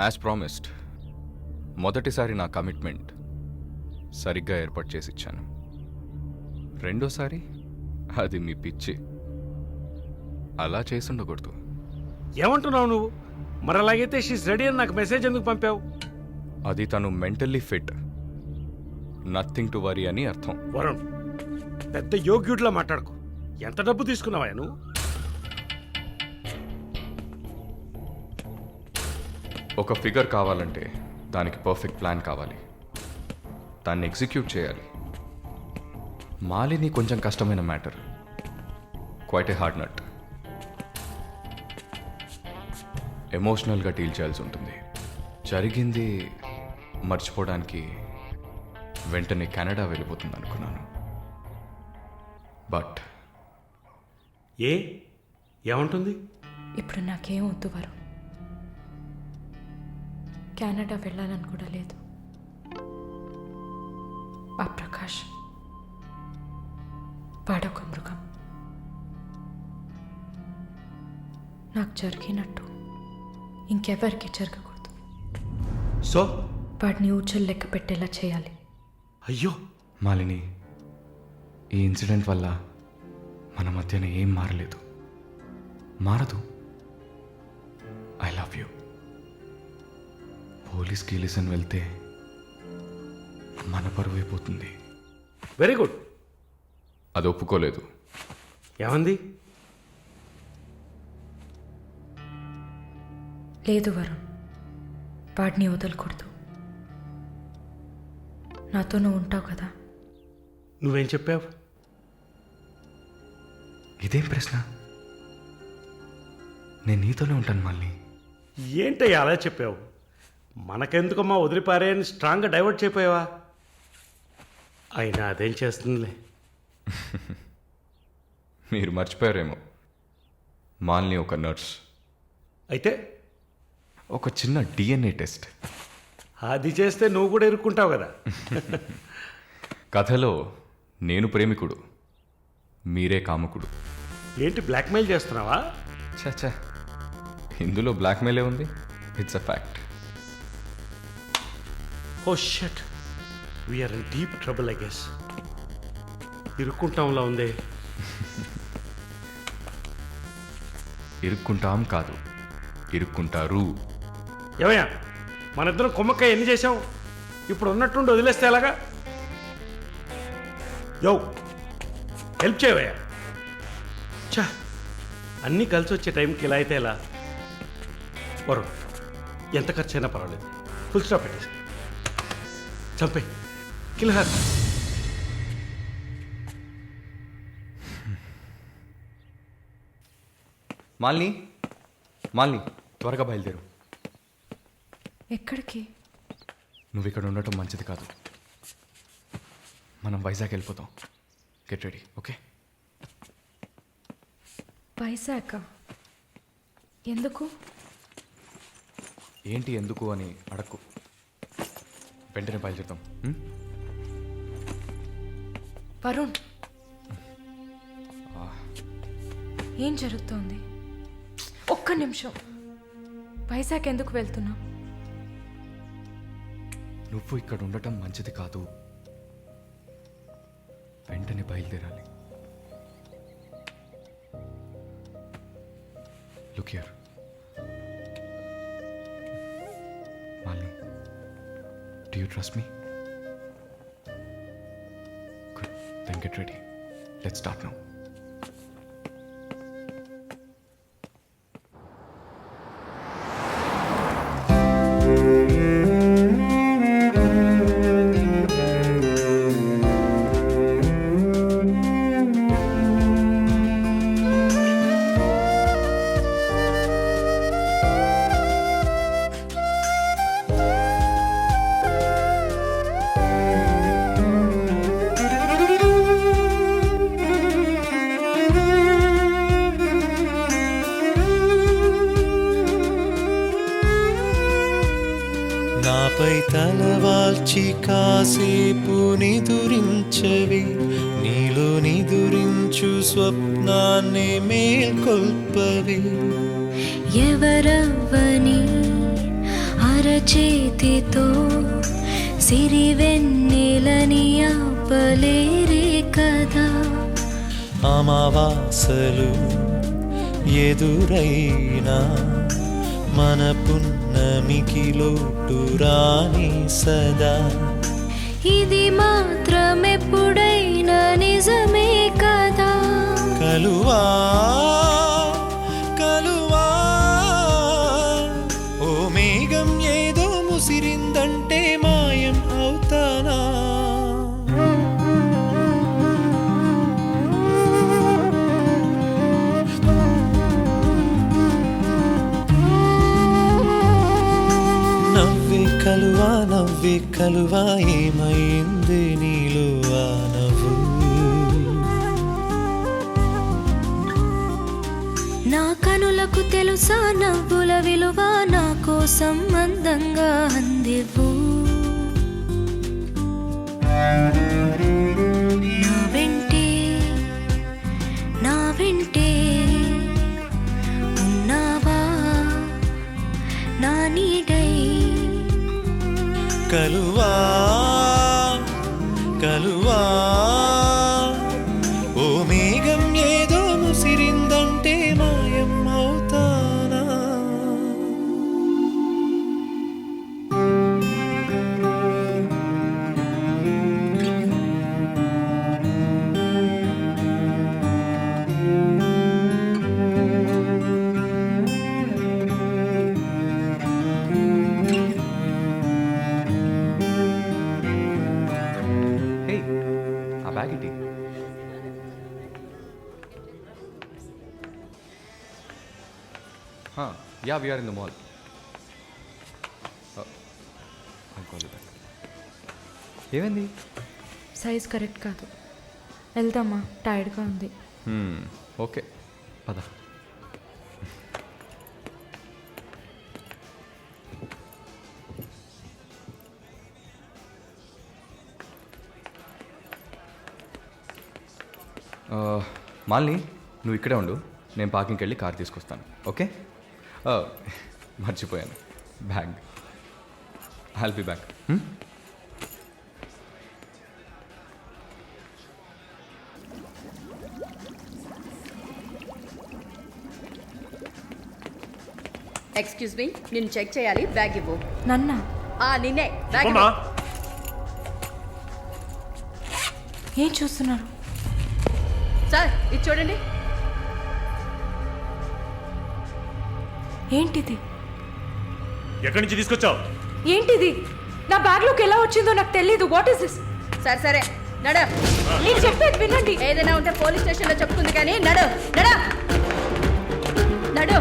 As promised మొదటిసారి నా commitment సరిగ్గా ఏర్పాటు చేసి ఇచ్చాను. రెండోసారి అది మీ పిచ్చి. అలా చేసి ఉండకూడదు. ఏమంటున్నావు నువ్వు? మరి అలాగైతే షీస్ రెడీ అని నాకు మెసేజ్ ఎందుకు పంపావు? అది తను mentally fit, nothing to worry అని అర్థం. వరుణ్, పెద్ద యోగ్యుడిలా మాట్లాడుకో. ఎంత డబ్బు తీసుకున్నావా నువ్వు? ఒక ఫిగర్ కావాలంటే దానికి పర్ఫెక్ట్ ప్లాన్ కావాలి, దాన్ని ఎగ్జిక్యూట్ చేయాలి. మాలిని కొంచెం కష్టమైన matter, quite a hard nut. ఎమోషనల్గా డీల్ చేయాల్సి ఉంటుంది. జరిగింది మర్చిపోవడానికి వెంటనే కెనడా వెళ్ళిపోతుంది అనుకున్నాను. బట్ ఏమంటుంది? ఇప్పుడు నాకేం వద్దు వరుణ్. కెనడా వెళ్ళాలని కూడా లేదు. ఆ ప్రకాష్ వాడొక మృగం. నాకు జరిగినట్టు ఇంకెవరికి జరగకూడదు. సో వాడిని ఊచలు లెక్క పెట్టేలా చేయాలి. అయ్యో మాలిని, ఈ ఇన్సిడెంట్ వల్ల మన మధ్యన ఏం మారలేదు, మారదు. I love you. పోలీస్కి లిసన్ వెళ్తే మన పరువు అయిపోతుంది. Very good. అది ఒప్పుకోలేదు. ఏమంది? లేదు వరుణ్, వాడిని వదలకూడదు. నాతో నువ్వు ఉంటావు కదా. నువ్వేం చెప్పావు? ఇదేం ప్రశ్న? నేను నీతోనే ఉంటాను మాలిని. ఏంటయ్యా అలా చెప్పావు? మనకెందుకమ్మా వదిలిపారేయని స్ట్రాంగ్గా డైవర్ట్ చేయపోయావా? అయినా అదేం చేస్తుందిలే. మీరు మర్చిపోయారేమో, మాలిని ఒక నర్స్. అయితే ఒక చిన్న DNA టెస్ట్. అది చేస్తే నువ్వు కూడా ఇరుక్కుంటావు కదా. కథలో నేను ప్రేమికుడు, మీరే కాముకుడు. ఏంటి బ్లాక్మెయిల్ చేస్తున్నావా? చచ్చా, ఇందులో బ్లాక్మెయిలే ఉంది. It's a fact. Oh shit, we are in deep trouble I guess. ఇరుక్కుంటాంలా ఉందే. ఇరుక్కుంటాం కాదు, ఇరుక్కుంటారు. ఏమయ్యా, మన ఇద్దరం కుమ్మక్క ఎన్ని చేసాం? ఇప్పుడు ఉన్నట్టుండి వదిలేస్తే ఎలాగా? యో, హెల్ప్ చేయవయ్యా. చా, అన్నీ కలిసి వచ్చే టైంకి ఇలా అయితే ఎలా? వరుణ్, ఎంత ఖర్చు అయినా పర్వాలేదు, ఫుల్ స్టాప్ పెట్టేసి చంపే కిల్హర్. మాలిని, మాలిని, త్వరగా బయలుదేరు. ఎక్కడికి? నువ్వు ఇక్కడ ఉండటం మంచిది కాదు. మనం వైజాగ్ వెళ్ళిపోతాం. Get ready, okay? వైజాగ్ ఎందుకు? ఏంటి ఎందుకు అని అడక్కు, వెంటనే బయలుదేరుతాం. వరుణ్, ఏం జరుగుతోంది? ఒక్క నిమిషం. వైజాగ్ ఎందుకు వెళ్తున్నావు? నువ్వు ఇక్కడ ఉండటం మంచిది కాదు, వెంటనే బయలుదేరాలి. Look here Malini, do you trust me? Good, then get ready. Let's start now. నాపై తలవాల్చి కాసేపు నిదురించవి, నీలో నిదురించు స్వప్నాన్ని మేల్కొల్పవి. ఎవరవ్వని చేతితో సిరివెన్నెలని ఆపలేరే కదా. అమావాసలు ఎదురైనా మన పున్నమికి లోటు రాని సదా. ఇది మాత్రమెప్పుడైనా నిజమే కదా. కలువా కలువా ఓ మేఘం ఏదో ముసిరిందంటే మాయం అవుతానా. నవ్వే కలువా ఏమైంది నీలో ఆ నవ్వు. నా కనులకు తెలుసా నవ్వుల విలువ, నా కోసం అందంగా అందివు. నా వెంటే ఉన్నావా నా నీడై. కలువా కలువా ఓ మేఘం ఏదో ముసిరిందంటే మాయం అవుతానా. హే ఆ బ్యాగ్ ఇటీ. Yeah we are in the mall. ఏమైంది? సైజ్ కరెక్ట్ కాదు. వెళ్దామా? టైర్డ్గా ఉంది. ఓకే పద. మాలిని నువ్వు ఇక్కడే ఉండు, నేను పార్కింగ్కి వెళ్ళి కార్ తీసుకొస్తాను. ఓకే? మర్చిపోయాను bag. I'll be back. Excuse me, నేను చెక్ చేయాలి, బ్యాగ్ ఇవ్వు. నన్నా? నిన్నే బ్యాగ్ అమ్మా, ఇవ్వు. ఏం చూస్తున్నారు? సార్ ఇది చూడండి. ఏంటిది? ఎక్కడి నుంచి తీసుకొచ్చావు? ఏంటిది? నా బ్యాగ్లోకి ఎలా వచ్చిందో నాకు తెలీదు. What is this? సరే సరే నడ. నేను చెప్పేది వినండి. ఏదైనా ఉంటే పోలీస్ స్టేషన్లో చెప్తుంది కానీ నడు నడు నడు.